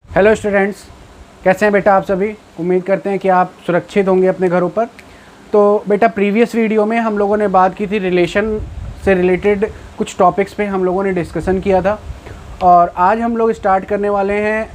Hello students, कैसे हैं बेटा आप सभी। उम्मीद करते हैं कि आप सुरक्षित होंगे अपने घरों पर। तो बेटा प्रीवियस वीडियो में हम लोगों ने बात की थी रिलेशन से रिलेटेड कुछ टॉपिक्स पे हम लोगों ने डिस्कशन किया था और आज हम लोग स्टार्ट करने वाले हैं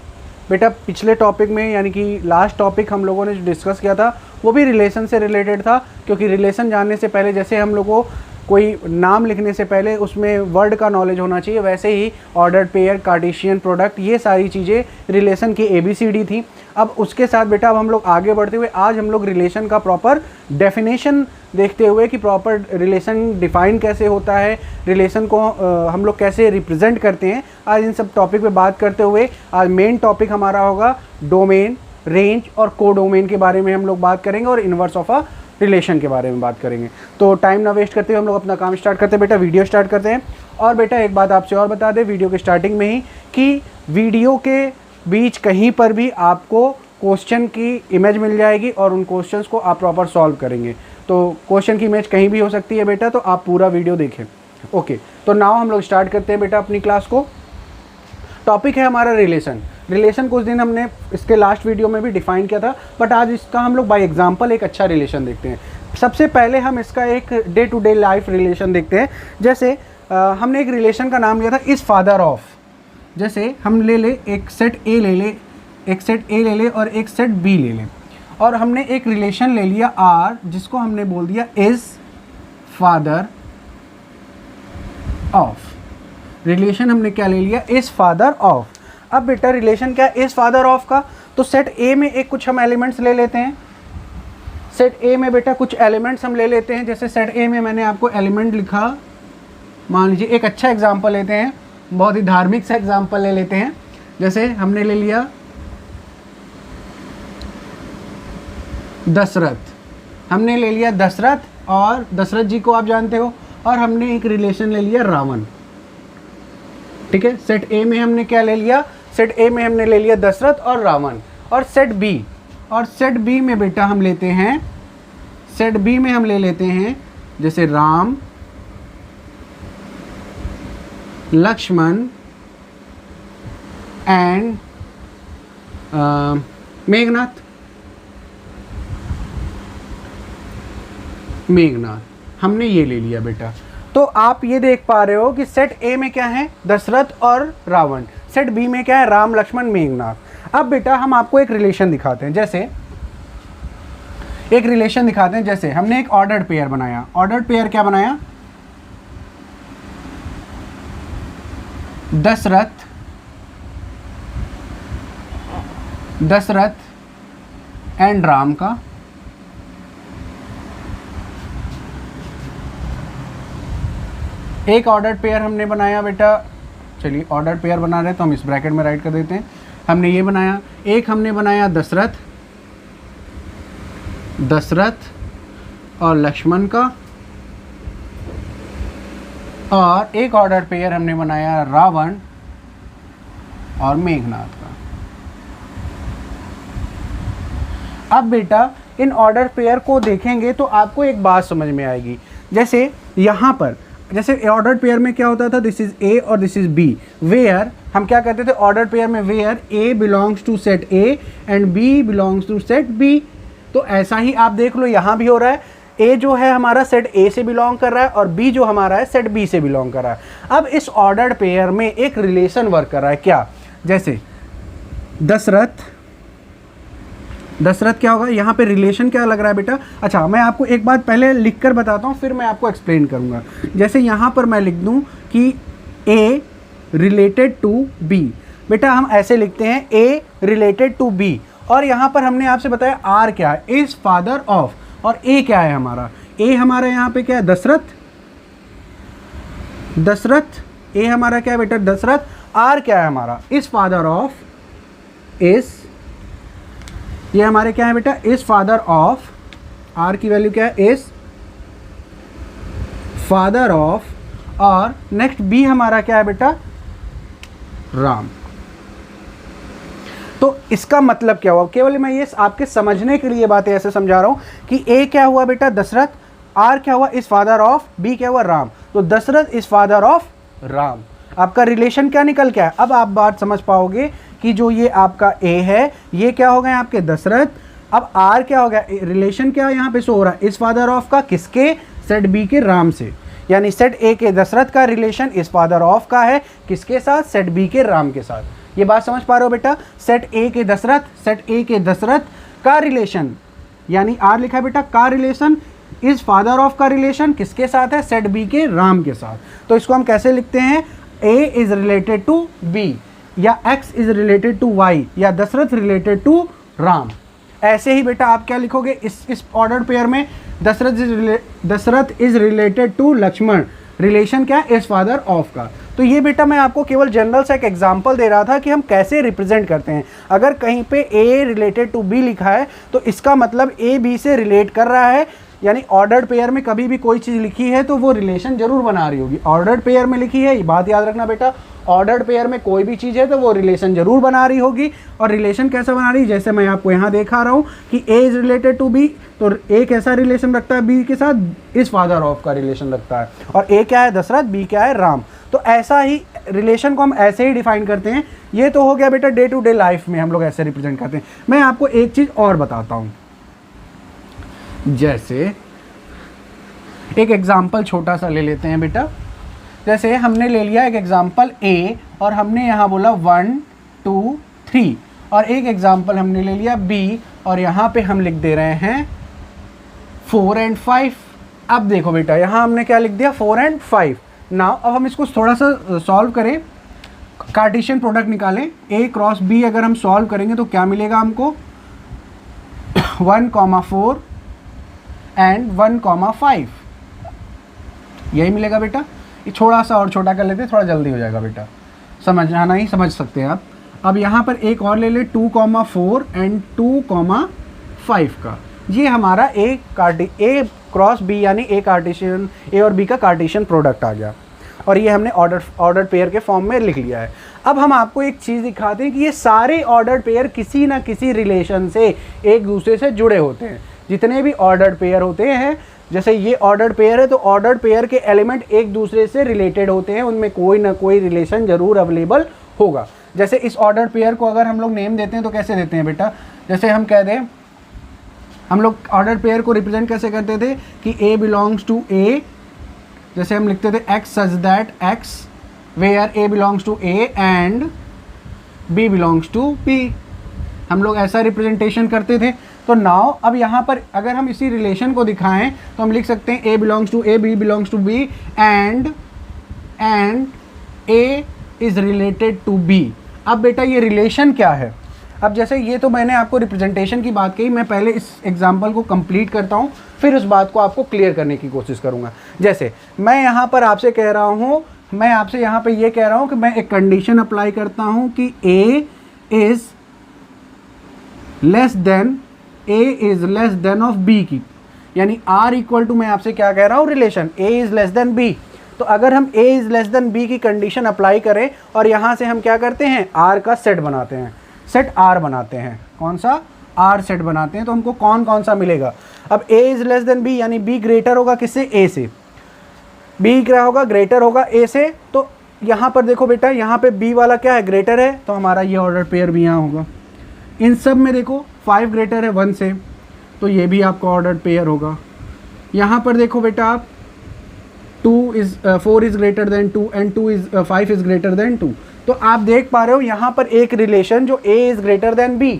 बेटा पिछले टॉपिक में, यानी कि लास्ट टॉपिक हम लोगों ने जो डिस्कस किया था वो भी रिलेशन से रिलेटेड था। क्योंकि रिलेशन जानने से पहले जैसे हम लोग को कोई नाम लिखने से पहले उसमें वर्ड का नॉलेज होना चाहिए, वैसे he ordered pair, Cartesian product, ये सारी चीज़ें रिलेशन की ABCD थी। अब उसके साथ बेटा अब हम लोग आगे बढ़ते हुए आज हम लोग रिलेशन का प्रॉपर डेफिनेशन देखते हुए कि प्रॉपर रिलेशन डिफाइन कैसे होता है, रिलेशन को हम लोग कैसे रिप्रेजेंट करते हैं, आज इन सब टॉपिक पे बात करते हुए आज मेन टॉपिक हमारा होगा डोमेन, रेंज और कोडोमेन के बारे में हम लोग बात करेंगे और इन्वर्स ऑफ अ रिलेशन के बारे में बात करेंगे। तो टाइम ना वेस्ट करते हुए हम लोग अपना काम स्टार्ट करते हैं बेटा, वीडियो स्टार्ट करते हैं। और बेटा एक बात आपसे और बता दें वीडियो के स्टार्टिंग में ही कि वीडियो के बीच कहीं पर भी आपको क्वेश्चन की इमेज मिल जाएगी और उन क्वेश्चंस को आप प्रॉपर सॉल्व करेंगे। तो क्वेश्चन की इमेज कहीं भी हो सकती है बेटा, तो आप पूरा वीडियो देखें। ओके, तो नाउ हम लोग स्टार्ट करते हैं बेटा अपनी क्लास को। टॉपिक है हमारा रिलेशन कुछ दिन हमने इसके लास्ट वीडियो में भी डिफाइन किया था, बट आज इसका हम लोग बाय एग्जांपल एक अच्छा रिलेशन देखते हैं। सबसे पहले हम इसका एक day to day life relation देखते हैं। जैसे हमने एक रिलेशन का नाम लिया था इस फादर ऑफ। जैसे हम ले ले एक सेट ए ले ले, एक सेट ए ले ले और एक सेट बी ले ले, और हमने एक रिलेशन ले लिया आर जिसको हमने बोल दिया इज फादर ऑफ। रिलेशन हमने क्या ले लिया, इज फादर ऑफ। अब बेटा रिलेशन क्या है इज फादर ऑफ का, तो सेट ए में एक कुछ हम एलिमेंट्स ले लेते हैं। सेट ए में बेटा कुछ एलिमेंट्स हम ले लेते हैं। जैसे सेट ए में मैंने आपको एलिमेंट लिखा, मान लीजिए एक अच्छा एग्जांपल लेते हैं, बहुत ही धार्मिक सा एग्जांपल ले लेते हैं। जैसे हमने ले लिया दशरथ, हमने ले लिया दशरथ, और दशरथ जी को आप जानते हो, और हमने एक रिलेशन ले लिया रावण। ठीक है, सेट ए में हमने क्या ले लिया, सेट ए में हमने ले लिया दशरथ और रावण। और सेट बी में बेटा हम लेते हैं, सेट बी में हम ले लेते हैं जैसे राम, लक्ष्मण एंड मेघनाथ। हमने ये ले लिया बेटा। तो आप ये देख पा रहे हो कि सेट ए में क्या है, दशरथ और रावण, सेट बी में क्या है, राम, लक्ष्मण, मेघनाथ। अब बेटा हम आपको एक रिलेशन दिखाते हैं। जैसे एक रिलेशन दिखाते हैं, जैसे हमने एक ऑर्डर्ड पेयर बनाया। ऑर्डर्ड पेयर क्या बनाया, दशरथ एंड राम का। एक ऑर्डर्ड पेयर हमने बनाया बेटा, चलिए ऑर्डर्ड पेयर बना रहे हैं तो हम इस ब्रैकेट में राइट कर देते हैं। हमने ये बनाया, एक हमने बनाया दशरथ और लक्ष्मण का, और एक ऑर्डर्ड पेयर हमने बनाया रावण और मेघनाथ का। अब बेटा इन ऑर्डर पेयर को देखेंगे तो आपको एक बात समझ में आएगी। जैसे यहाँ पर जैसे ऑर्डर पेयर में क्या होता था, दिस इज ए और दिस इज बी, वेयर हम क्या कहते थे ऑर्डर पेयर में, where A belongs to set A and B belongs to set B. तो ऐसा ही आप देख लो यहाँ भी हो रहा है, ए जो है हमारा सेट ए से बिलोंग कर रहा है और बी जो हमारा है सेट बी से बिलोंग कर रहा है। अब इस ऑर्डर्ड पेयर में एक रिलेशन वर्क कर रहा है, क्या, जैसे दशरथ क्या होगा, यहाँ पे रिलेशन क्या लग रहा है बेटा। अच्छा, मैं आपको एक बात पहले लिख कर बताता हूँ, फिर मैं आपको एक्सप्लेन करूँगा। जैसे यहाँ पर मैं लिख दूँ कि ए रिलेटेड टू बी, बेटा हम ऐसे लिखते हैं ए रिलेटेड टू बी, और यहाँ पर हमने आपसे बताया आर क्या है, इज फादर ऑफ, और ए क्या है हमारा, ए हमारा यहाँ पे क्या है दशरथ, ए हमारा क्या है बेटा दशरथ, आर क्या है हमारा इज फादर ऑफ, इज ये हमारे क्या है बेटा इज फादर ऑफ, आर की वैल्यू क्या है इज फादर ऑफ, और नेक्स्ट बी हमारा क्या है बेटा राम। तो इसका मतलब क्या हुआ, केवल मैं ये आपके समझने के लिए बातें ऐसे समझा रहा हूं कि ए क्या हुआ बेटा दशरथ, आर क्या हुआ इज फादर ऑफ, बी क्या हुआ राम। तो Dashrath is father of Ram. आपका रिलेशन क्या निकल के आया। अब आप बात समझ पाओगे कि जो ये आपका ए है, ये क्या हो गए आपके दशरथ। अब आर क्या हो गया, रिलेशन क्या यहाँ पे शो हो रहा है, इस फादर ऑफ का किसके, सेट बी के राम से। यानी सेट ए के दशरथ का रिलेशन इस फादर ऑफ का है किसके साथ, सेट बी के राम के साथ। ये बात समझ पा रहे हो बेटा। सेट ए के दशरथ, सेट ए के दशरथ का रिलेशन, यानी आर लिखा है बेटा, का रिलेशन इस फादर ऑफ का रिलेशन किसके साथ है, सेट बी के राम के साथ। तो इसको हम कैसे लिखते हैं, A is related to B, या X is related to Y, या दशरथ रिलेटेड टू राम। ऐसे ही बेटा आप क्या लिखोगे इस ऑर्डर पेयर में, Dashrath is related to Lakshman, relation क्या है, इस फादर ऑफ का। तो ये बेटा मैं आपको केवल जनरल सा एक एग्जांपल दे रहा था कि हम कैसे रिप्रेजेंट करते हैं। अगर कहीं पे ए रिलेटेड टू बी लिखा है तो इसका मतलब ए बी से रिलेट कर रहा है, यानी ऑर्डर्ड पेयर में कभी भी कोई चीज़ लिखी है तो वो रिलेशन जरूर बना रही होगी। ऑर्डर्ड पेयर में लिखी है, ये बात याद रखना बेटा, ऑर्डर्ड पेयर में कोई भी चीज़ है तो वो रिलेशन जरूर बना रही होगी। और रिलेशन कैसा बना रही है, जैसे मैं आपको यहाँ दिखा रहा हूँ कि ए इज रिलेटेड टू बी, तो ए कैसा रिलेशन रखता है बी के साथ, इस फादर ऑफ का रिलेशन रखता है। और ए क्या है दशरथ, बी क्या है राम। तो ऐसा ही रिलेशन को हम ऐसे ही डिफाइन करते हैं। ये तो हो गया बेटा डे टू डे लाइफ में हम लोग ऐसे रिप्रेजेंट करते हैं। मैं आपको एक चीज़ और बताता हूँ, जैसे एक एग्जाम्पल छोटा सा ले लेते हैं बेटा। जैसे हमने ले लिया एक एग्जाम्पल ए और हमने यहाँ बोला 1 2 3, और एक एग्जाम्पल हमने ले लिया बी और यहाँ पे हम लिख दे रहे हैं 4 और 5। अब देखो बेटा यहाँ हमने क्या लिख दिया, 4 और 5। नाउ अब हम इसको थोड़ा सा सॉल्व करें, कार्टेशियन प्रोडक्ट निकालें। ए क्रॉस बी अगर हम सॉल्व करेंगे तो क्या मिलेगा हमको, 1,4 एंड 1,5, यही मिलेगा बेटा। ये थोड़ा सा और छोटा कर लेते हैं, थोड़ा जल्दी हो जाएगा बेटा, समझना ही समझ सकते हैं आप। अब यहाँ पर एक और ले ले 2,4 एंड 2,5 का, ये हमारा ए क्रॉस बी यानी ए कार्टेशियन, ए और बी का कार्टेशियन प्रोडक्ट आ गया। और ये हमने ऑर्डर पेयर के फॉर्म में लिख लिया है। अब हम आपको एक चीज़ दिखाते हैं कि ये सारे ऑर्डर पेयर किसी ना किसी रिलेशन से एक दूसरे से जुड़े होते हैं। जितने भी ऑर्डर पेयर होते हैं, जैसे ये ऑर्डर पेयर है तो ऑर्डर पेयर के एलिमेंट एक दूसरे से रिलेटेड होते हैं, उनमें कोई ना कोई रिलेशन जरूर अवेलेबल होगा। जैसे इस ऑर्डर पेयर को अगर हम लोग नेम देते हैं तो कैसे देते हैं बेटा, जैसे हम कह दें, हम लोग ऑर्डर पेयर को रिप्रेजेंट कैसे करते थे कि ए बिलोंग्स टू ए, जैसे हम लिखते थे X such that X where A belongs to A and B belongs to B, हम लोग ऐसा रिप्रेजेंटेशन करते थे। तो नाउ अब यहाँ पर अगर हम इसी रिलेशन को दिखाएं तो हम लिख सकते हैं A belongs to A, B belongs to B and A is related to B. अब बेटा ये रिलेशन क्या है, अब जैसे ये तो मैंने आपको रिप्रेजेंटेशन की बात कही, मैं पहले इस एग्जांपल को कंप्लीट करता हूँ, फिर उस बात को आपको क्लियर करने की कोशिश करूँगा। जैसे मैं यहाँ पर आपसे कह रहा हूँ, मैं आपसे यहाँ पे ये कह रहा हूँ कि मैं एक कंडीशन अप्लाई करता हूँ कि A is less than of B की, यानी आर इक्वल टू, मैं आपसे क्या कह रहा हूँ, relation A is less than B. तो अगर हम A is less than B की कंडीशन अप्लाई करें और यहाँ से हम क्या करते हैं, आर का सेट बनाते हैं, सेट आर बनाते हैं, कौन सा, आर सेट बनाते हैं, तो हमको कौन कौन सा मिलेगा। अब A is less than B यानी बी ग्रेटर होगा किससे, ए से, बी क्या होगा, ग्रेटर होगा ए से। तो यहाँ पर देखो बेटा, यहाँ पे बी वाला क्या है, ग्रेटर है, तो हमारा ये ऑर्डर पेयर भी यहाँ होगा। इन सब में देखो 5 ग्रेटर है 1 से, तो ये भी आपका ऑर्डर पेयर होगा। यहाँ पर देखो बेटा आप 4 is greater then 2 and 5 is greater then 2, तो आप देख पा रहे हो यहाँ पर एक रिलेशन जो A is greater than B,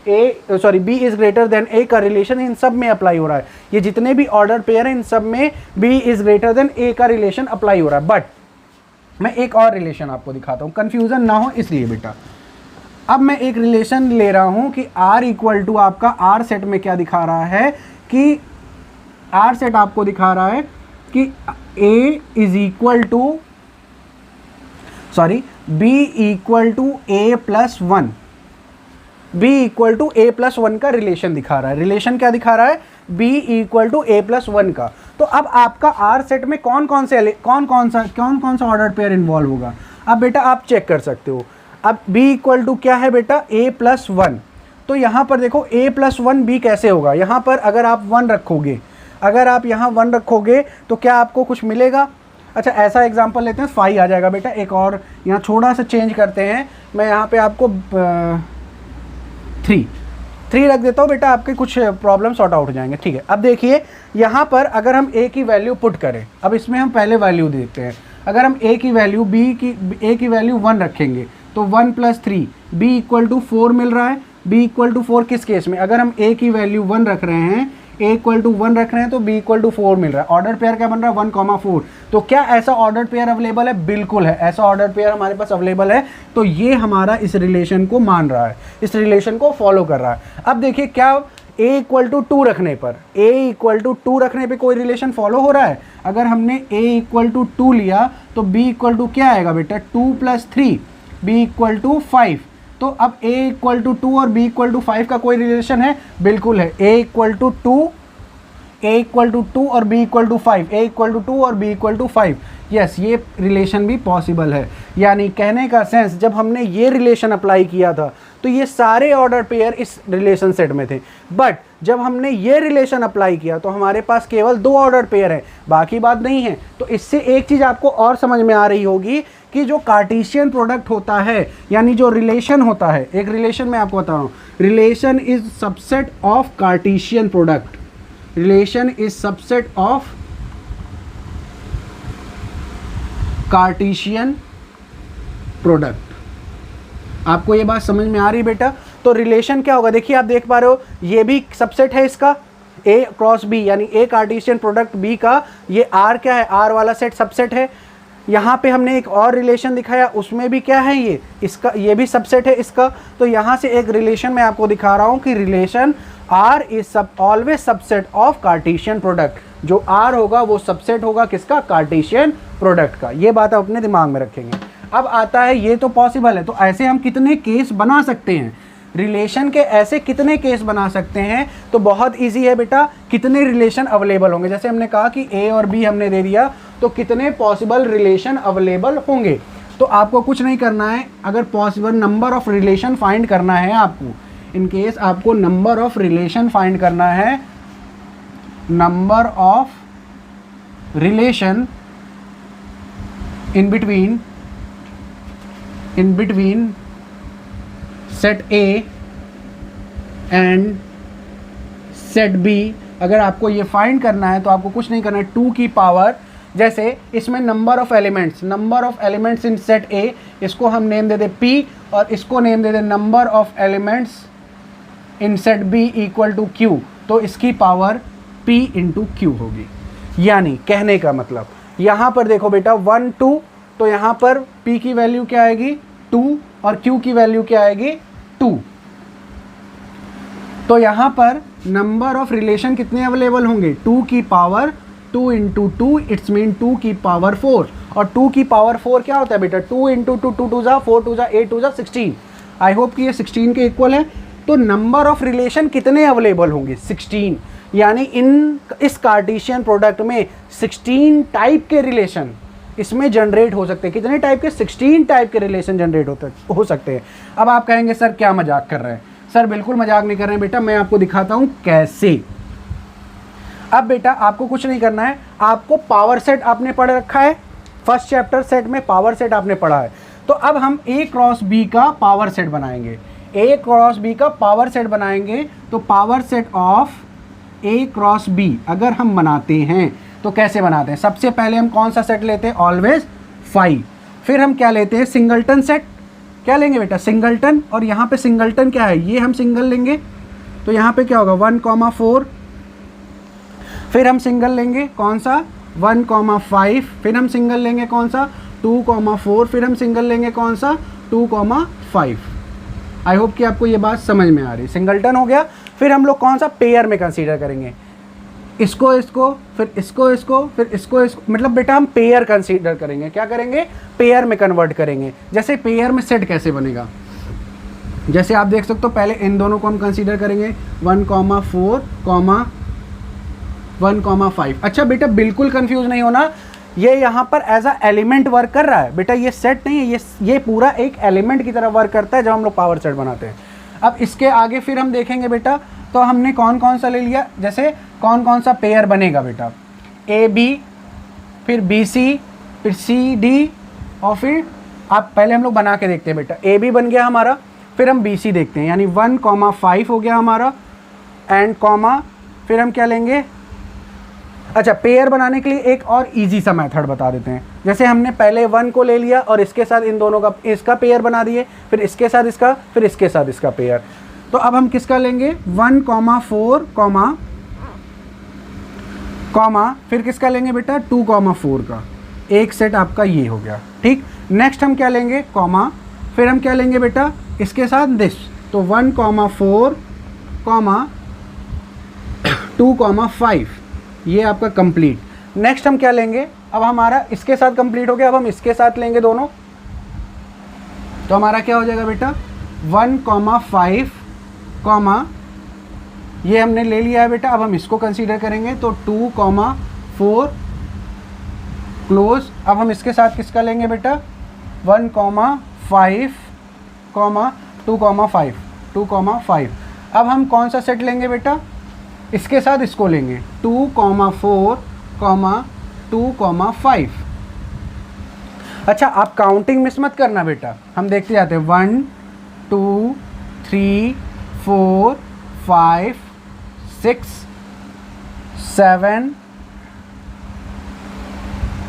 B is greater than A का रिलेशन इन सब में अप्लाई हो रहा है। ये जितने भी ऑर्डर पेयर हैं इन सब में B is greater than A का रिलेशन अप्लाई हो रहा है। बट मैं एक और रिलेशन आपको दिखाता हूँ, कन्फ्यूज़न ना हो इसलिए बेटा। अब मैं एक रिलेशन ले रहा हूँ कि R इक्वल टू आपका R सेट में क्या दिखा रहा है कि R सेट आपको दिखा रहा है कि A is equal to B equal to A plus 1, B equal to A plus 1 का रिलेशन दिखा रहा है। रिलेशन क्या दिखा रहा है, B equal to A plus 1 का। तो अब आपका R सेट में कौन कौन सा ऑर्डर पेयर इन्वॉल्व होगा, अब बेटा आप चेक कर सकते हो। अब B इक्वल टू क्या है बेटा, A प्लस 1, तो यहाँ पर देखो A प्लस 1 B कैसे होगा, यहाँ पर अगर आप 1 रखोगे, अगर आप यहाँ 1 रखोगे तो क्या आपको कुछ मिलेगा, अच्छा ऐसा एग्जांपल लेते हैं, 5 आ जाएगा बेटा। एक और यहाँ थोड़ा सा चेंज करते हैं, मैं यहाँ पे आपको 3 रख देता हूँ बेटा, आपके कुछ प्रॉब्लम सॉर्ट आउट हो जाएंगे। ठीक है, अब देखिए यहाँ पर अगर हम a की वैल्यू पुट करें, अब इसमें हम पहले वैल्यू देखते हैं। अगर हम a की वैल्यू a की वैल्यू 1 रखेंगे तो 1 + 3 b = 4 मिल रहा है। b = 4 किस केस में? अगर हम a की वैल्यू 1 रख रहे हैं, a = 1 रख रहे हैं तो b = 4 मिल रहा है। ऑर्डर पेयर क्या बन रहा है? 1,4। तो क्या ऐसा ऑर्डर पेयर अवेलेबल है? बिल्कुल है, ऐसा ऑर्डर पेयर हमारे पास अवेलेबल है। तो ये हमारा इस रिलेशन को मान रहा है, इस रिलेशन को फॉलो कर रहा है। अब देखिए क्या a = 2 रखने पर, a = 2 रखने पे कोई रिलेशन फॉलो हो रहा है? अगर हमने a = 2 लिया तो b = क्या आएगा बेटा? 2 + 3, b = 5। तो अब a = 2 और b = 5 का कोई रिलेशन है? बिल्कुल है। a = 2 और b = 5, a = 2 और b = 5। यस, ये रिलेशन भी पॉसिबल है। यानी कहने का सेंस, जब हमने ये रिलेशन अप्लाई किया था तो ये सारे ऑर्डर पेयर इस रिलेशन सेट में थे, बट जब हमने ये रिलेशन अप्लाई किया तो हमारे पास केवल 2 ऑर्डर पेयर हैं, बाकी बात नहीं है। तो इससे एक चीज़ आपको और समझ में आ रही होगी कि जो कार्टेशियन प्रोडक्ट होता है, यानी जो रिलेशन होता है, एक रिलेशन मैं आपको बता रहा हूँ, relation is subset of Cartesian product. Relation is subset of Cartesian product. आपको ये बात समझ में आ रही बेटा? तो रिलेशन क्या होगा? देखिए आप देख पा रहे हो, ये भी सबसेट है इसका, a क्रॉस b, यानी a कार्टेशियन प्रोडक्ट b का, ये r क्या है? r वाला सेट सबसेट है। यहाँ पे हमने एक और रिलेशन दिखाया, उसमें भी क्या है? ये इसका, ये भी सबसेट है इसका। तो यहाँ से एक रिलेशन मैं आपको दिखा रहा हूँ कि relation r is always subset of Cartesian product. जो r होगा वो सबसेट होगा किसका? कार्टेशियन प्रोडक्ट का। ये बात आप अपने दिमाग में रखेंगे। अब आता है, ये तो पॉसिबल है, तो ऐसे हम कितने केस बना सकते हैं? रिलेशन के ऐसे कितने केस बना सकते हैं? तो बहुत इजी है बेटा, कितने रिलेशन अवेलेबल होंगे? जैसे हमने कहा कि a और b हमने दे दिया, तो कितने पॉसिबल रिलेशन अवेलेबल होंगे? तो आपको कुछ नहीं करना है, अगर possible number of relation find करना है आपको, इन केस आपको नंबर ऑफ रिलेशन फाइंड करना है, number of relation in between set A and set B, अगर आपको ये फाइंड करना है तो आपको कुछ नहीं करना है, 2 की पावर, जैसे इसमें number of elements in set A, इसको हम नेम दे दे P और इसको name they they number of elements in set B = Q, तो इसकी पावर P × Q होगी। यानी कहने का मतलब, यहाँ पर देखो बेटा 1 2, तो यहाँ पर P की वैल्यू क्या आएगी? 2 और Q की वैल्यू क्या आएगी? 2। तो यहाँ पर नंबर ऑफ रिलेशन कितने अवेलेबल होंगे? 2 की पावर 2 × 2, इट्स मीन 2 की पावर 4। और 2 की पावर 4 क्या होता है बेटा? 2 × 2, 2 2 जा 4 2 जा 8 2 जा 16। आई होप कि ये 16 के इक्वल है। तो नंबर ऑफ रिलेशन कितने अवेलेबल होंगे? 16। यानी इस कार्टेशियन प्रोडक्ट में 16 टाइप के रिलेशन इसमें जनरेट हो सकते हैं। कितने टाइप के? 16 टाइप के रिलेशन जनरेट हो सकते हैं। अब आप कहेंगे सर क्या मजाक कर रहे हैं? सर बिल्कुल मजाक नहीं कर रहे हैं बेटा, मैं आपको दिखाता हूं कैसे। अब बेटा आपको कुछ नहीं करना है, आपको पावर सेट आपने पढ़ रखा है, फर्स्ट चैप्टर सेट में पावर सेट आपने पढ़ा है। तो अब हम a क्रॉस b का पावर सेट बनाएंगे। a क्रॉस b का पावर सेट बनाएंगे, तो power set of a cross b अगर हम बनाते हैं तो कैसे बनाते हैं? सबसे पहले हम कौन सा सेट लेते हैं? ऑलवेज 5। फिर हम क्या लेते हैं? Singleton set. क्या लेंगे बेटा? सिंगलटन। और यहाँ पे सिंगलटन क्या है? ये हम सिंगल लेंगे, तो यहाँ पे क्या होगा? 1,4। फिर हम सिंगल लेंगे कौन सा? 1,5। फिर हम सिंगल लेंगे कौन सा? 2,4। फिर हम सिंगल लेंगे कौन सा? 2,5। आई होप कि आपको ये बात समझ में आ रही। सिंगलटन हो गया। फिर हम लोग कौन सा? पेयर में कंसीडर करेंगे, इसको इसको, फिर इसको इसको, फिर इसको इसको, मतलब बेटा हम पेयर कंसीडर करेंगे। क्या करेंगे? पेयर में कन्वर्ट करेंगे। जैसे पेयर में सेट कैसे बनेगा, जैसे आप देख सकते हो, पहले इन दोनों को हम कंसीडर करेंगे 1,4, 1,5। अच्छा बेटा बिल्कुल कंफ्यूज नहीं होना, ये यहाँ पर एज अ एलिमेंट वर्क कर रहा है बेटा, ये सेट नहीं है, ये पूरा एक एलिमेंट की तरह वर्क करता है जब हम लोग पावर सेट बनाते हैं। अब इसके आगे फिर हम देखेंगे बेटा, तो हमने कौन कौन सा ले लिया, जैसे कौन कौन सा पेयर बनेगा बेटा? ए बी, फिर बी सी, फिर सी डी, और फिर आप पहले हम लोग बना के देखते हैं बेटा। ए बी बन गया हमारा, फिर हम बी सी देखते हैं, यानी 1,5 हो गया हमारा, एंड कॉमा, फिर हम क्या लेंगे। अच्छा, पेयर बनाने के लिए एक और इजी सा मेथड बता देते हैं। जैसे हमने पहले 1 को ले लिया और इसके साथ इन दोनों का इसका पेयर बना दिए, फिर इसके साथ इसका, फिर इसके साथ इसका पेयर। तो अब हम किसका लेंगे, 1,4 कॉमा फिर किसका लेंगे बेटा, 2,4 का। एक सेट आपका ये हो गया, ठीक। नेक्स्ट हम क्या लेंगे, कॉमा, फिर हम क्या लेंगे बेटा इसके साथ दिस, तो 1,4 2,5, ये आपका कंप्लीट। नेक्स्ट हम क्या लेंगे, अब हमारा इसके साथ कंप्लीट हो गया, अब हम इसके साथ लेंगे दोनों, तो हमारा क्या हो जाएगा बेटा 1,5 ये हमने ले लिया है बेटा। अब हम इसको कंसीडर करेंगे, तो 2,4 क्लोज। अब हम इसके साथ किसका लेंगे बेटा 1,5 2,5। अब हम कौन सा सेट लेंगे बेटा, इसके साथ इसको लेंगे 2,4 2,5। अच्छा, आप काउंटिंग मिस मत करना बेटा, हम देखते जाते हैं 1 2 3 4 5 6 7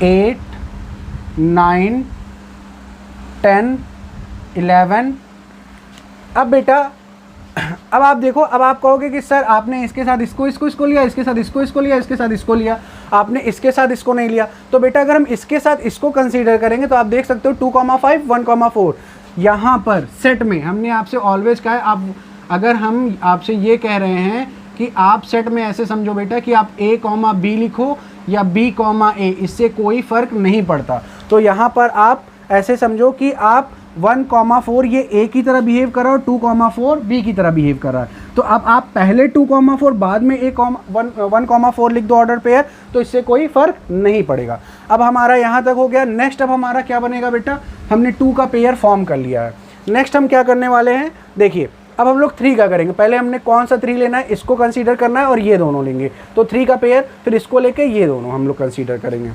8 9 10 11। अब बेटा अब आप देखो, अब आप कहोगे कि सर आपने इसके साथ इसको लिया, इसके साथ इसको लिया, इसके साथ इसको लिया, आपने इसके साथ इसको नहीं लिया। तो बेटा अगर हम इसके साथ इसको कंसीडर करेंगे तो आप देख सकते हो 2,5 1,4। यहाँ पर सेट में हमने आपसे ऑलवेज कहा है, आप अगर हम आपसे ये कह रहे हैं कि आप सेट में ऐसे समझो बेटा कि आप A, B लिखो या B, A, इससे कोई फ़र्क नहीं पड़ता। तो यहाँ पर आप ऐसे समझो कि आप 1,4 ये A की तरह बिहेव कर रहा है और 2,4 B की तरह बिहेव कर रहा है। तो अब आप पहले 2,4 बाद में 1,4 लिख दो ऑर्डर पेयर, तो इससे कोई फ़र्क नहीं पड़ेगा। अब हमारा यहाँ तक हो गया। नेक्स्ट अब हमारा क्या बनेगा बेटा, हमने 2 का पेयर फॉर्म कर लिया है। नेक्स्ट हम क्या करने वाले हैं, देखिए अब हम लोग 3 का करेंगे। पहले हमने कौन सा 3 लेना है, इसको कंसीडर करना है और ये दोनों लेंगे, तो 3 का पेयर, फिर इसको लेके ये दोनों हम लोग कंसीडर करेंगे।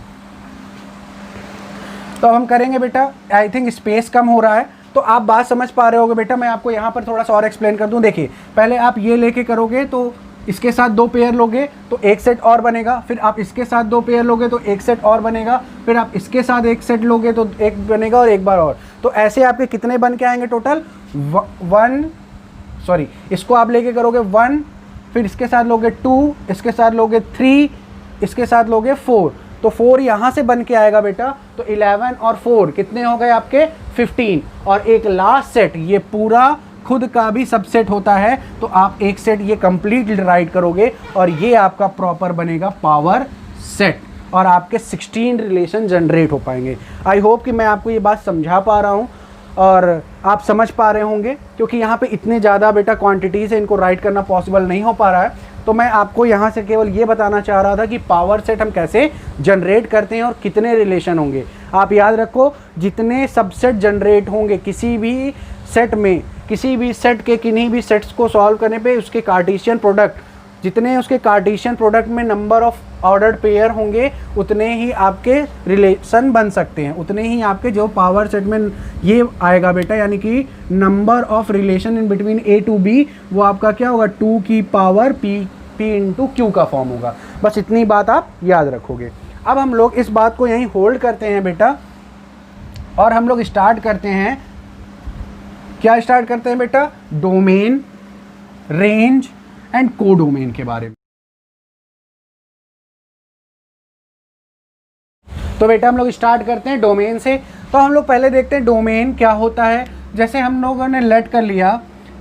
तो हम करेंगे बेटा, आई थिंक स्पेस कम हो रहा है तो आप बात समझ पा रहे होगे बेटा। मैं आपको यहाँ पर थोड़ा सा और एक्सप्लेन कर दूँ। देखिए पहले आप ये लेके करोगे तो इसके साथ 2 पेयर लोगे तो एक सेट और बनेगा, फिर आप इसके साथ 2 पेयर लोगे तो एक सेट और बनेगा, फिर आप इसके साथ एक सेट लोगे तो एक बनेगा और एक बार और। तो ऐसे आपके कितने बन के आएंगे टोटल, इसको आप लेके करोगे 1, फिर इसके साथ लोगे 2, इसके साथ लोगे 3, इसके साथ लोगे 4, तो 4 यहाँ से बन के आएगा बेटा। तो 11 और 4 कितने हो गए आपके 15, और एक लास्ट सेट ये पूरा खुद का भी सबसेट होता है, तो आप एक सेट ये कंप्लीट राइट करोगे और ये आपका प्रॉपर बनेगा पावर सेट और आपके 16 रिलेशन जनरेट हो पाएंगे। आई होप कि मैं आपको ये बात समझा पा रहा हूँ और आप समझ पा रहे होंगे, क्योंकि यहाँ पे इतने ज़्यादा बेटा क्वांटिटीज़ है, इनको राइट करना पॉसिबल नहीं हो पा रहा है। तो मैं आपको यहाँ से केवल ये बताना चाह रहा था कि पावर सेट हम कैसे जनरेट करते हैं और कितने रिलेशन होंगे। आप याद रखो, जितने सबसेट जनरेट होंगे किसी भी सेट में, किसी भी सेट के किन्हीं भी सेट्स को सॉल्व करने पे उसके कार्टेशियन प्रोडक्ट, जितने उसके कार्टेशियन प्रोडक्ट में नंबर ऑफ ऑर्डर्ड पेयर होंगे उतने ही आपके रिलेशन बन सकते हैं, उतने ही आपके जो पावर सेट में ये आएगा बेटा, यानी कि number of relation in between A to B वो आपका क्या होगा 2 की पावर P into Q का फॉर्म होगा। बस इतनी बात आप याद रखोगे। अब हम लोग इस बात को यहीं होल्ड करते हैं बेटा और हम लोग स्टार्ट करते हैं, क्या स्टार्ट करते हैं बेटा, डोमेन, रेंज एंड कोडोमेन के बारे में। तो बेटा हम लोग स्टार्ट करते हैं डोमेन से। तो हम लोग पहले देखते हैं डोमेन क्या होता है। जैसे हम लोगों ने लेट कर लिया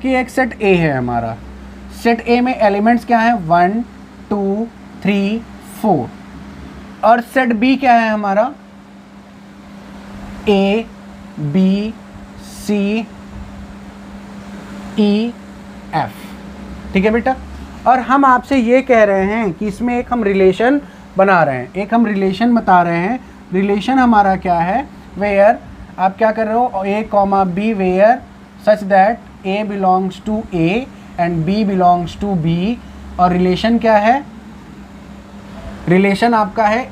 कि एक सेट A है हमारा, सेट A में एलिमेंट्स क्या हैं 1 2 3 4, और सेट B क्या है हमारा A B C E F, ठीक है बेटा। और हम आपसे ये कह रहे हैं कि इसमें एक हम रिलेशन बना रहे हैं, एक हम रिलेशन बता रहे हैं। रिलेशन हमारा क्या है, वेयर आप क्या कर रहे हो A, B, where such that A belongs to A and B belongs to B। और रिलेशन क्या है, रिलेशन आपका है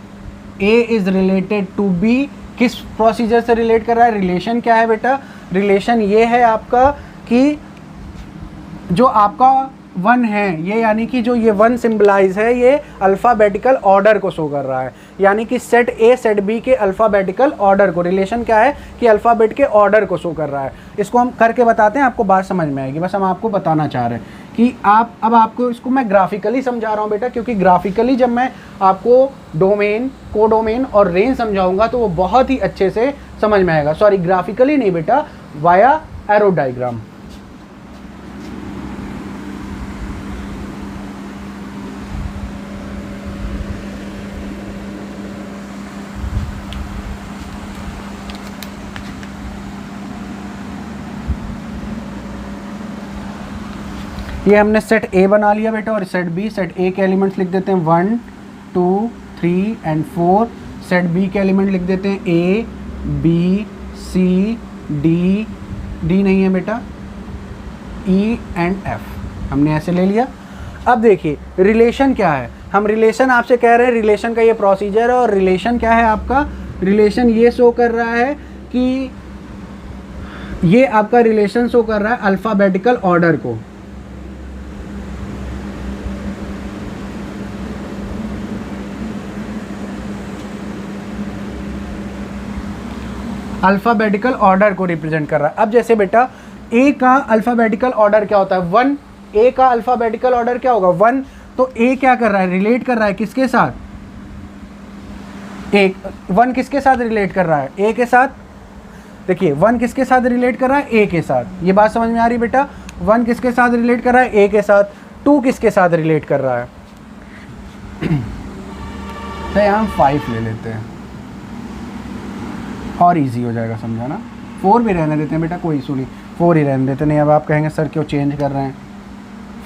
A is related to B किस प्रोसीजर से रिलेट कर रहा है? रिलेशन क्या है बेटा? रिलेशन ये है आपका कि जो आपका वन है ये, यानी कि जो ये वन सिंबलाइज है, ये अल्फ़ाबेटिकल ऑर्डर को शो कर रहा है, यानी कि सेट ए सेट बी के अल्फ़ाबेटिकल ऑर्डर को। रिलेशन क्या है कि अल्फ़ाबेट के ऑर्डर को शो कर रहा है। इसको हम करके बताते हैं, आपको बात समझ में आएगी। बस हम आपको बताना चाह रहे हैं कि अब आपको इसको मैं ग्राफिकली समझा रहा हूँ बेटा, क्योंकि ग्राफिकली जब मैं आपको डोमेन, कोडोमेन और रेंज समझाऊंगा तो वो बहुत ही अच्छे से समझ में आएगा। सॉरी, ग्राफिकली नहीं बेटा, वाया एरो डायग्राम। ये हमने सेट ए बना लिया बेटा, और सेट बी। सेट ए के एलिमेंट्स लिख देते हैं 1 2 3 एंड 4। सेट बी के एलिमेंट लिख देते हैं A B C D, D नहीं है बेटा, ई एंड एफ। हमने ऐसे ले लिया। अब देखिए रिलेशन क्या है। हम रिलेशन आपसे कह रहे हैं, रिलेशन का ये प्रोसीजर है। और रिलेशन क्या है आपका? रिलेशन ये शो कर रहा है कि ये आपका रिलेशन शो कर रहा है अल्फ़ाबेटिकल ऑर्डर को। अल्फ़ाबेटिकल ऑर्डर को रिप्रेजेंट कर रहा है। अब जैसे बेटा ए का अल्फ़ाबेटिकल ऑर्डर क्या होता है? 1। ए का अल्फ़ाबेटिकल ऑर्डर क्या होगा? 1। तो ए क्या कर रहा है? रिलेट कर रहा है किसके साथ? एक 1 किसके साथ रिलेट कर रहा है? ए के साथ। देखिए 1 किसके साथ रिलेट कर रहा है? ए के साथ। ये बात समझ में आ रही बेटा? 1 किसके साथ रिलेट कर रहा है? ए के साथ। 2 किसके साथ रिलेट कर रहा है? तो यहाँ हम 5 ले लेते हैं और इजी हो जाएगा समझाना। 4 भी रहने देते हैं बेटा, कोई इशू नहीं, 4 ही रहने देते। नहीं अब आप कहेंगे सर क्यों चेंज कर रहे हैं,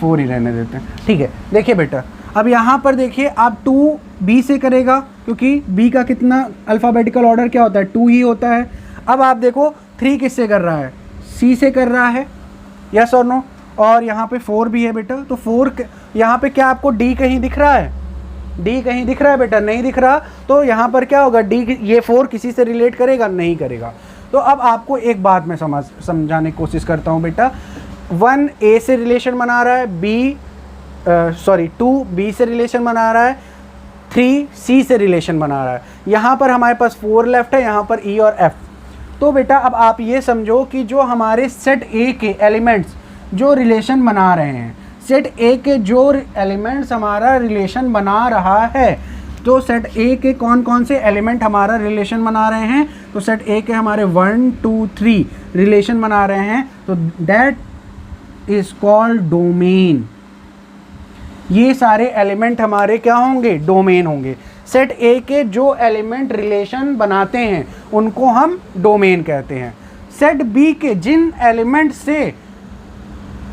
4 ही रहने देते हैं, ठीक है। देखिए बेटा अब यहाँ पर देखिए, आप 2 बी से करेगा, क्योंकि बी का कितना अल्फ़ाबेटिकल ऑर्डर क्या होता है? 2 ही होता है। अब आप देखो 3 किससे कर रहा है? सी से कर रहा है, यस और नो। और यहाँ पे 4 भी है बेटा, तो 4 यहाँ पे क्या आपको डी कहीं दिख रहा है? डी कहीं दिख रहा है बेटा? नहीं दिख रहा। तो यहाँ पर क्या होगा? डी, ये 4 किसी से रिलेट करेगा? नहीं करेगा। तो अब आपको एक बात मैं समझाने की कोशिश करता हूँ बेटा। 1 ए से रिलेशन बना रहा है, 2 बी से रिलेशन बना रहा है, 3 सी से रिलेशन बना रहा है। यहाँ पर हमारे पास 4 लेफ्ट है, यहाँ पर ई और एफ। तो बेटा अब आप ये समझो कि जो हमारे सेट ए के एलिमेंट्स जो रिलेशन बना रहे हैं, सेट ए के जो एलिमेंट्स हमारा रिलेशन बना रहा है, तो सेट ए के कौन कौन से एलिमेंट हमारा रिलेशन बना रहे हैं? तो सेट ए के हमारे 1 2 3 रिलेशन बना रहे हैं, तो दैट इज कॉल्ड डोमेन। ये सारे एलिमेंट हमारे क्या होंगे? डोमेन होंगे। सेट ए के जो एलिमेंट रिलेशन बनाते हैं उनको हम डोमेन कहते हैं। सेट बी के जिन एलिमेंट से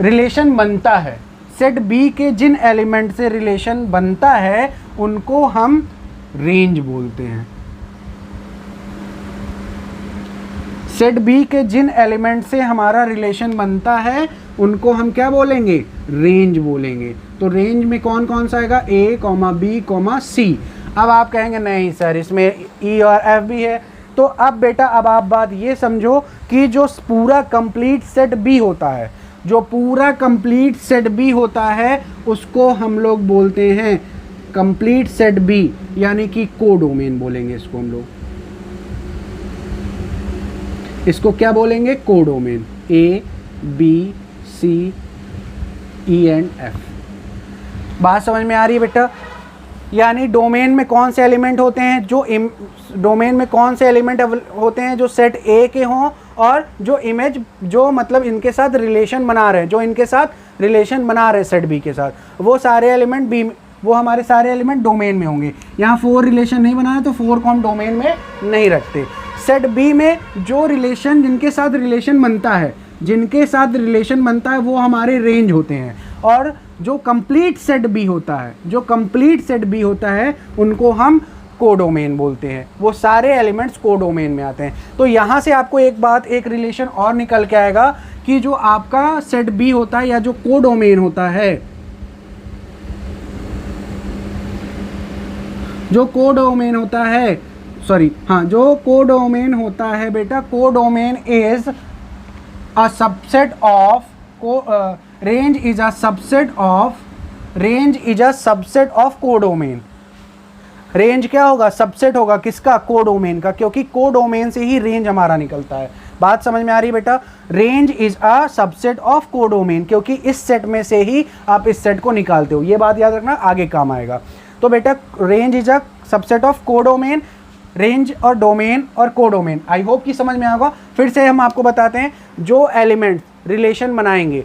रिलेशन बनता है, सेट बी के जिन एलिमेंट से रिलेशन बनता है उनको हम रेंज बोलते हैं। सेट बी के जिन एलिमेंट से हमारा रिलेशन बनता है उनको हम क्या बोलेंगे? रेंज बोलेंगे। तो रेंज में कौन कौन सा आएगा? ए कॉमा बी कॉमा सी। अब आप कहेंगे नहीं सर इसमें ई और एफ भी है। तो अब बेटा अब आप बात ये समझो कि जो पूरा कंप्लीट सेट बी होता है, जो पूरा कंप्लीट सेट बी होता है उसको हम लोग बोलते हैं कंप्लीट सेट बी, यानी कि कोडोमेन बोलेंगे इसको हम लोग। इसको क्या बोलेंगे? Codomain. A B C E and F. बात समझ में आ रही है बेटा? यानी डोमेन में कौन से एलिमेंट होते हैं? जो डोमेन में कौन से एलिमेंट होते हैं जो सेट ए के हों और जो इमेज जो मतलब इनके साथ रिलेशन बना रहे हैं, जो इनके साथ रिलेशन बना रहे हैं सेट बी के साथ, वो सारे एलिमेंट बी, वो हमारे सारे एलिमेंट डोमेन में होंगे। यहाँ 4 रिलेशन नहीं बना है तो 4 को हम डोमेन में नहीं रखते। सेट बी में जो रिलेशन जिनके साथ रिलेशन बनता है, जिनके साथ रिलेशन बनता है वो हमारे रेंज होते हैं। और जो कंप्लीट सेट बी होता है, जो कंप्लीट सेट बी होता है उनको हम कोडोमेन बोलते हैं। वो सारे एलिमेंट्स कोडोमेन में आते हैं। तो यहाँ से आपको एक बात, एक रिलेशन और निकल के आएगा कि जो आपका सेट बी होता है या जो कोडोमेन होता है, जो कोडोमेन होता है, सॉरी हाँ, जो कोडोमेन होता है बेटा, codomain is a subset of range is a subset of codomain. Range क्या होगा? सबसेट होगा किसका? कोडोमेन का, क्योंकि कोडोमेन से ही रेंज हमारा निकलता है। बात समझ में आ रही है बेटा? Range is a subset of codomain, क्योंकि इस सेट में से ही आप इस सेट को निकालते हो। ये बात याद रखना, आगे काम आएगा। तो बेटा range is a subset of codomain, range और डोमेन और कोडोमेन। आई होप कि समझ में आएगा। फिर से हम आपको बताते हैं, जो एलिमेंट्स रिलेशन बनाएंगे,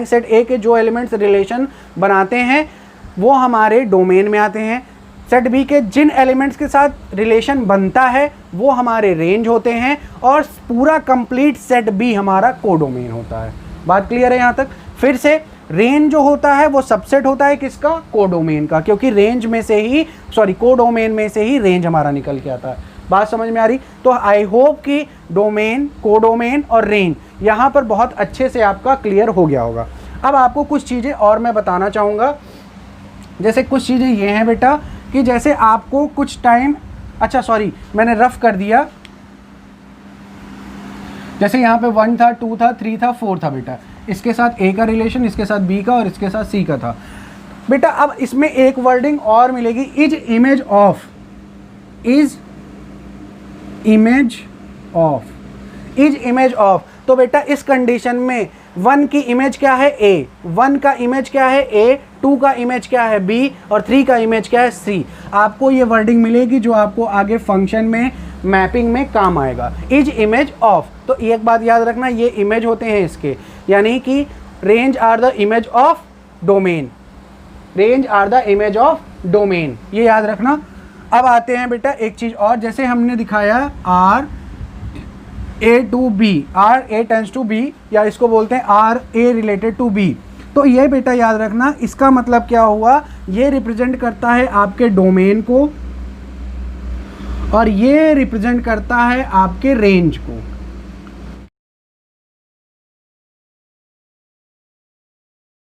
सेट ए के जो एलिमेंट्स रिलेशन बनाते हैं वो हमारे डोमेन में आते हैं। सेट बी के जिन एलिमेंट्स के साथ रिलेशन बनता है वो हमारे रेंज होते हैं, और पूरा कंप्लीट सेट बी हमारा कोडोमेन होता है। बात क्लियर है यहाँ तक? फिर से, रेंज जो होता है वो सबसेट होता है किसका? कोडोमेन का, क्योंकि कोडोमेन में से ही रेंज हमारा निकल के आता है। बात समझ में आ रही? तो आई होप कि डोमेन, कोडोमेन और रेंज यहाँ पर बहुत अच्छे से आपका क्लियर हो गया होगा। अब आपको कुछ चीज़ें और मैं बताना चाहूँगा। जैसे कुछ चीज़ें ये हैं बेटा कि जैसे आपको कुछ टाइम, अच्छा सॉरी मैंने रफ कर दिया, जैसे यहाँ पे 1 था, 2 था, 3 था, 4 था बेटा, इसके साथ ए का रिलेशन, इसके साथ बी का और इसके साथ सी का था बेटा। अब इसमें एक वर्डिंग और मिलेगी, इज इमेज ऑफ। तो बेटा इस कंडीशन में 1 की इमेज क्या है? ए। 1 का इमेज क्या है? ए। 2 का इमेज क्या है? बी। और 3 का इमेज क्या है? सी। आपको ये वर्डिंग मिलेगी जो आपको आगे फंक्शन में, मैपिंग में काम आएगा। इज इमेज ऑफ, तो एक बात याद रखना, ये इमेज होते हैं इसके, यानी कि range are the image of domain, ये याद रखना। अब आते हैं बेटा एक चीज़ और, जैसे हमने दिखाया R A to B, R A tends to B, या इसको बोलते हैं R A related to B. तो ये बेटा याद रखना, इसका मतलब क्या हुआ? ये रिप्रेजेंट करता है आपके डोमेन को और ये रिप्रेजेंट करता है आपके रेंज को।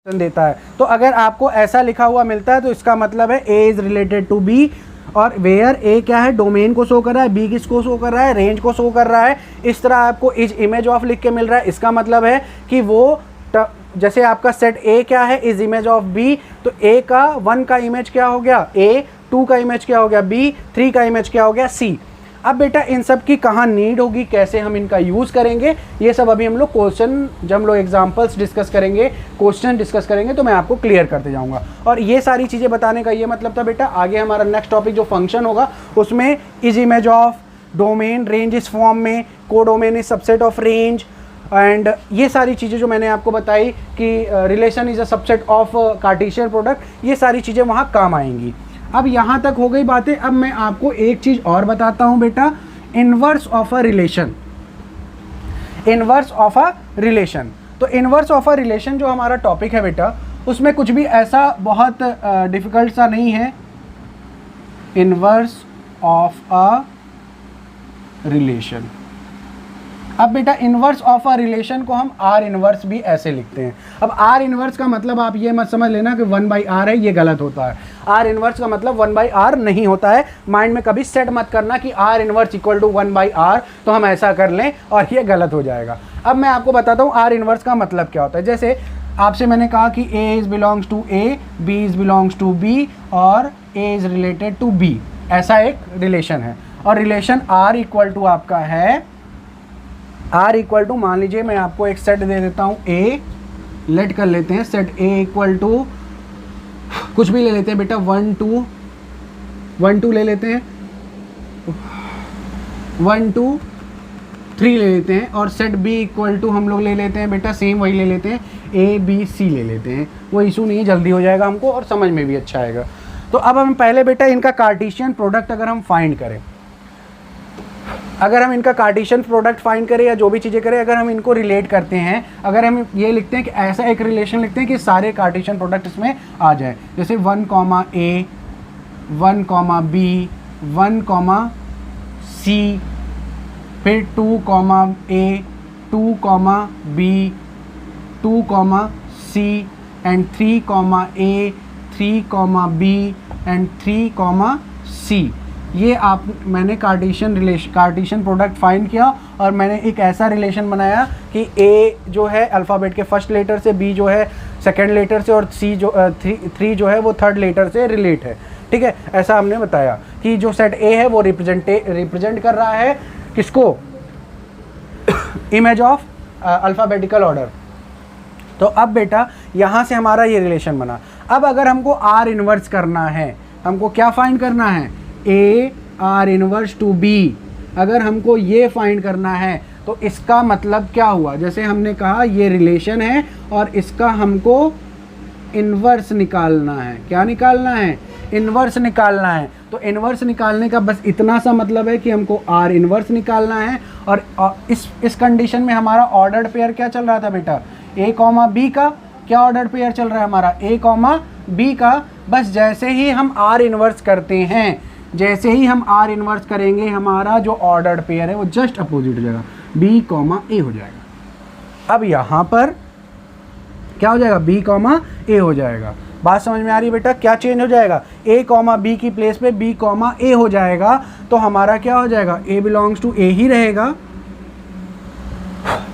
देता है, तो अगर आपको ऐसा लिखा हुआ मिलता है तो इसका मतलब है ए इज रिलेटेड टू बी, और वेयर ए क्या है? डोमेन को शो कर रहा है, बी किसको शो कर रहा है? रेंज को शो कर रहा है। इस तरह आपको इज इमेज ऑफ लिख के मिल रहा है, इसका मतलब है कि वो जैसे आपका सेट ए क्या है? इज इमेज ऑफ बी, तो ए का 1 का इमेज क्या हो गया? ए। 2 का इमेज क्या हो गया? बी। 3 का इमेज क्या हो गया? सी। अब बेटा इन सब की कहाँ नीड होगी, कैसे हम इनका यूज़ करेंगे, ये सब अभी हम लोग क्वेश्चन, जब हम लोग एग्जाम्पल्स डिस्कस करेंगे, क्वेश्चन डिस्कस करेंगे, तो मैं आपको क्लियर करते जाऊंगा। और ये सारी चीज़ें बताने का ये मतलब था बेटा, आगे हमारा नेक्स्ट टॉपिक जो फंक्शन होगा उसमें is image of, domain, range इस फॉर्म में, codomain is subset of range, and ये सारी चीज़ें जो मैंने आपको बताई कि relation is a subset of Cartesian product, ये सारी चीज़ें वहाँ काम आएंगी। अब यहाँ तक हो गई बातें। अब मैं आपको एक चीज़ और बताता हूँ बेटा, इनवर्स ऑफ अ रिलेशन। तो इनवर्स ऑफ अ रिलेशन जो हमारा टॉपिक है बेटा, उसमें कुछ भी ऐसा बहुत डिफ़िकल्ट सा नहीं है। इनवर्स ऑफ अ रिलेशन, अब बेटा इनवर्स ऑफ अ रिलेशन को हम आर इनवर्स भी ऐसे लिखते हैं। अब आर इनवर्स का मतलब आप ये मत समझ लेना कि 1/r है, ये गलत होता है। आर इनवर्स का मतलब 1/r नहीं होता है। माइंड में कभी सेट मत करना कि are inverse equal to 1/r, तो हम ऐसा कर लें और ये गलत हो जाएगा। अब मैं आपको बताता हूँ आर इनवर्स का मतलब क्या होता है। जैसे आपसे मैंने कहा कि A is belongs to A, B is belongs to B और A is related to B, ऐसा एक रिलेशन है। और रिलेशन आर इक्वल टू आपका है, आर इक्वल टू, मान लीजिए मैं आपको एक सेट दे देता हूँ ए, लेट कर लेते हैं सेट ए इक्वल टू कुछ भी ले लेते हैं बेटा, 1 2 ले लेते हैं, 1 2 3 ले लेते हैं, और सेट बी इक्वल टू हम लोग ले लेते हैं बेटा, सेम वही ले लेते हैं, ए बी सी ले लेते हैं। वो इशू नहीं है, जल्दी हो जाएगा हमको और समझ में भी अच्छा आएगा। तो अब हम पहले बेटा इनका कार्टेशियन प्रोडक्ट अगर हम फाइंड करें, अगर हम इनका कार्टेशियन प्रोडक्ट फाइंड करें या जो भी चीज़ें करें, अगर हम इनको रिलेट करते हैं, अगर हम ये लिखते हैं कि ऐसा एक रिलेशन लिखते हैं कि सारे कार्टेशियन प्रोडक्ट इसमें आ जाए, जैसे 1 A 1 B 1 C, फिर 2 A 2 B 2 C and 3 A 3 B and 3 C। ये मैंने कार्टेशियन प्रोडक्ट फाइंड किया और मैंने एक ऐसा रिलेशन बनाया कि ए जो है अल्फ़ाबेट के फर्स्ट लेटर से, बी जो है सेकंड लेटर से और सी जो थ्री जो है वो थर्ड लेटर से रिलेट है। ठीक है, ऐसा हमने बताया कि जो सेट ए है वो रिप्रेजेंट कर रहा है किसको, इमेज ऑफ अल्फ़ाबेटिकल ऑर्डर। तो अब बेटा यहाँ से हमारा ये रिलेशन बना। अब अगर हमको आर इन्वर्स करना है, हमको क्या फाइंड करना है, A R inverse to B, अगर हमको ये फाइंड करना है तो इसका मतलब क्या हुआ, जैसे हमने कहा ये रिलेशन है और इसका हमको इन्वर्स निकालना है। क्या निकालना है, इन्वर्स निकालना है। तो इन्वर्स निकालने का बस इतना सा मतलब है कि हमको आर इन्वर्स निकालना है। और इस कंडीशन में हमारा ऑर्डर्ड पेयर क्या चल रहा था बेटा, ए कॉमा बी का क्या ऑर्डर्ड पेयर चल रहा है हमारा, ए कॉमा बी का। बस जैसे ही हम आर इन्वर्स करते हैं, जैसे ही हम आर इन्वर्स करेंगे हमारा जो ऑर्डर्ड पेयर है वो जस्ट अपोजिट हो जाएगा, बी कॉमा ए हो जाएगा। अब यहाँ पर क्या हो जाएगा, बी कॉमा ए हो जाएगा। बात समझ में आ रही है बेटा, क्या चेंज हो जाएगा, ए कॉमा बी की प्लेस पे बी कॉमा ए हो जाएगा। तो हमारा क्या हो जाएगा, ए बिलोंग्स टू ए ही रहेगा,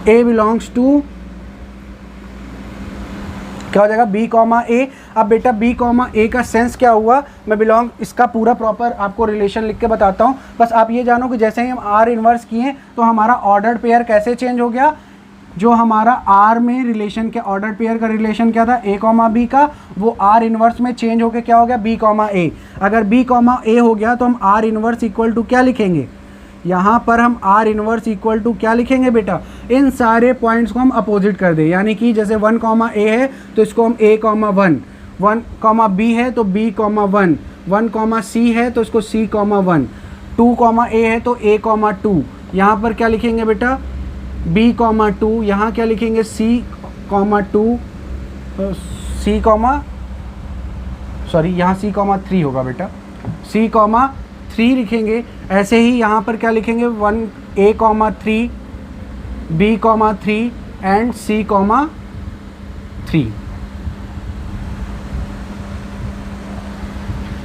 ए बिलोंग्स टू क्या हो जाएगा, बी कॉमा ए। अब बेटा बी कॉमा ए का सेंस क्या हुआ, मैं बिलोंग इसका पूरा प्रॉपर आपको रिलेशन लिख के बताता हूँ। बस आप ये जानो कि जैसे ही हम आर इन्वर्स किए तो हमारा ऑर्डर्ड पेयर कैसे चेंज हो गया। जो हमारा आर में रिलेशन के ऑर्डर्ड पेयर का रिलेशन क्या था, ए कॉमा बी का, वो आर इन्वर्स में चेंज होकर क्या हो गया, बी कॉमा ए। अगर बी कॉमा ए हो गया तो हम आर इन्वर्स इक्वल टू क्या लिखेंगे, यहाँ पर हम आर इन्वर्स इक्वल टू क्या लिखेंगे बेटा, इन सारे पॉइंट्स को हम अपोजिट कर दें। यानी कि जैसे 1 कॉमा ए है तो इसको हम ए कॉमा 1, 1 कॉमा बी है तो बी कॉमा 1, 1 कॉमा सी है तो इसको सी कॉमा 1, 2 कॉमा ए है तो ए कॉमा 2। यहाँ पर क्या लिखेंगे बेटा, बी कॉमा 2, यहाँ क्या लिखेंगे, C comma 2, C comma sorry यहाँ सी कॉमा 3 होगा बेटा, सी कॉमा 3 लिखेंगे। ऐसे ही यहाँ पर क्या लिखेंगे, 1 A comma 3, B comma 3 and C comma 3,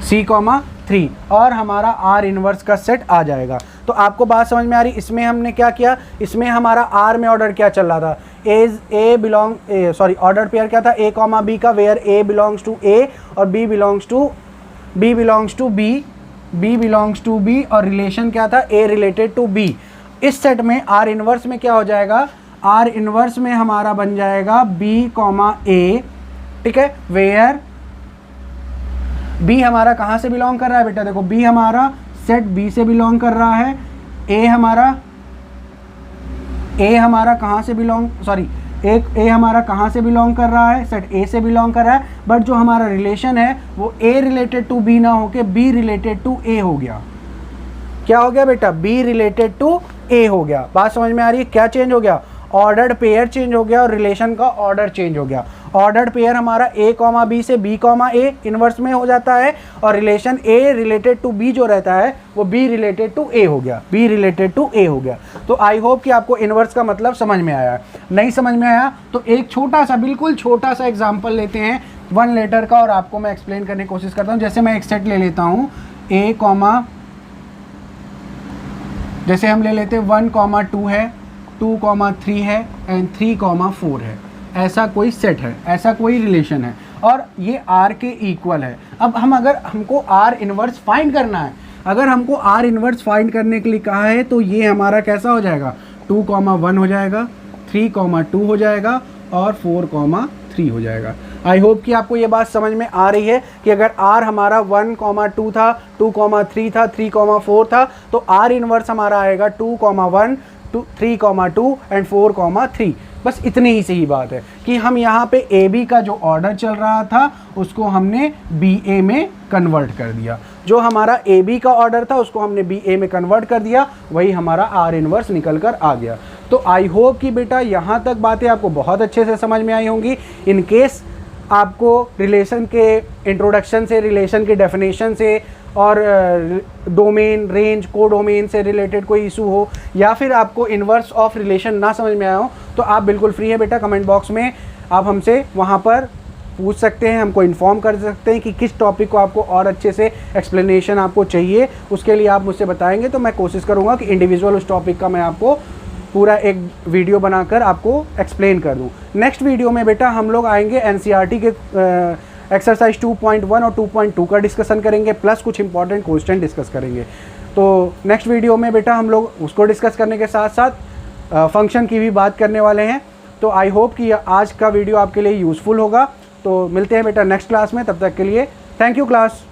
C comma 3 और हमारा आर इन्वर्स का सेट आ जाएगा। तो आपको बात समझ में आ रही, इसमें हमने क्या किया, इसमें हमारा आर में ऑर्डर क्या चल रहा था, ऑर्डर पेयर क्या था, ए कॉमा बी का, वेयर ए बिलोंग्स टू ए और बी बिलोंग्स टू बी और रिलेशन क्या था, ए रिलेटेड टू बी। इस सेट में आर इन्वर्स में क्या हो जाएगा, आर इन्वर्स में हमारा बन जाएगा बी कॉमा ए। ठीक है, वेयर बी हमारा कहाँ से बिलोंग कर रहा है बेटा, देखो बी हमारा सेट बी से बिलोंग कर रहा है, ए हमारा कहाँ से बिलोंग ए हमारा कहाँ से बिलोंग कर रहा है, सेट ए से बिलोंग कर रहा है। बट जो हमारा रिलेशन है वो ए रिलेटेड टू बी ना होके बी रिलेटेड टू ए हो गया। क्या हो गया बेटा, बी रिलेटेड टू ए हो गया। बात समझ में आ रही है, क्या चेंज हो गया, ऑर्डर्ड पेयर चेंज हो गया और रिलेशन का ऑर्डर चेंज हो गया। ऑर्डर्ड पेयर हमारा ए कॉमा बी से बी कॉमा ए इनवर्स में हो जाता है और relation A related to B जो रहता है वो बी रिलेटेड टू ए हो गया, बी रिलेटेड टू ए हो गया। तो आई होप कि आपको इनवर्स का मतलब समझ में आया। नहीं समझ में आया तो एक छोटा सा, बिल्कुल छोटा सा एग्जाम्पल लेते हैं 1 लेटर का और आपको मैं एक्सप्लेन करने की कोशिश करता हूँ। जैसे मैं एक सेट ले लेता हूँ ए कॉमा, जैसे हम ले लेते हैं 1 कॉमा 2 है, 2 कॉमा 3 है एंड 3 कॉमा 4 है। ऐसा कोई सेट है, ऐसा कोई रिलेशन है और ये R के इक्वल है। अब अगर हमको R इन्वर्स फाइंड करना है, अगर हमको R इन्वर्स फाइंड करने के लिए कहा है तो ये हमारा कैसा हो जाएगा, 2 कॉमा 1 हो जाएगा, 3 कॉमा 2 हो जाएगा और 4 कॉमा 3 हो जाएगा। आई होप कि आपको ये बात समझ में आ रही है कि अगर R हमारा 1 कॉमा 2 था, 2 कॉमा 3 था, 3 कॉमा 4 था तो R इन्वर्स हमारा आएगा 2 कॉमा 1, 3 कॉमा 2 एंड 4 कॉमा 3। बस इतनी ही सही बात है कि हम यहाँ पे ए बी का जो ऑर्डर चल रहा था उसको हमने बी ए में कन्वर्ट कर दिया। जो हमारा ए बी का ऑर्डर था उसको हमने बी ए में कन्वर्ट कर दिया, वही हमारा आर इन्वर्स निकल कर आ गया। तो आई होप कि बेटा यहाँ तक बातें आपको बहुत अच्छे से समझ में आई होंगी। इन केस आपको रिलेशन के इंट्रोडक्शन से, रिलेशन के डेफिनेशन से और डोमेन, रेंज, को डोमेन से रिलेटेड कोई इशू हो या फिर आपको इन्वर्स ऑफ रिलेशन ना समझ में आया हो तो आप बिल्कुल फ्री है बेटा, कमेंट बॉक्स में आप हमसे वहाँ पर पूछ सकते हैं, हमको इन्फॉर्म कर सकते हैं कि किस टॉपिक को आपको और अच्छे से एक्सप्लेनेशन आपको चाहिए। उसके लिए आप मुझसे बताएंगे तो मैं कोशिश करूँगा कि इंडिविजुअल उस टॉपिक का मैं आपको पूरा एक वीडियो बनाकर आपको एक्सप्लेन कर दूँ। नेक्स्ट वीडियो में बेटा हम लोग आएंगे एनसीईआरटी के एक्सरसाइज 2.1 और 2.2 का डिस्कशन करेंगे, प्लस कुछ इंपॉर्टेंट क्वेश्चन डिस्कस करेंगे। तो नेक्स्ट वीडियो में बेटा हम लोग उसको डिस्कस करने के साथ साथ फंक्शन की भी बात करने वाले हैं। तो आई होप कि आज का वीडियो आपके लिए यूज़फुल होगा। तो मिलते हैं बेटा नेक्स्ट क्लास में, तब तक के लिए थैंक यू क्लास।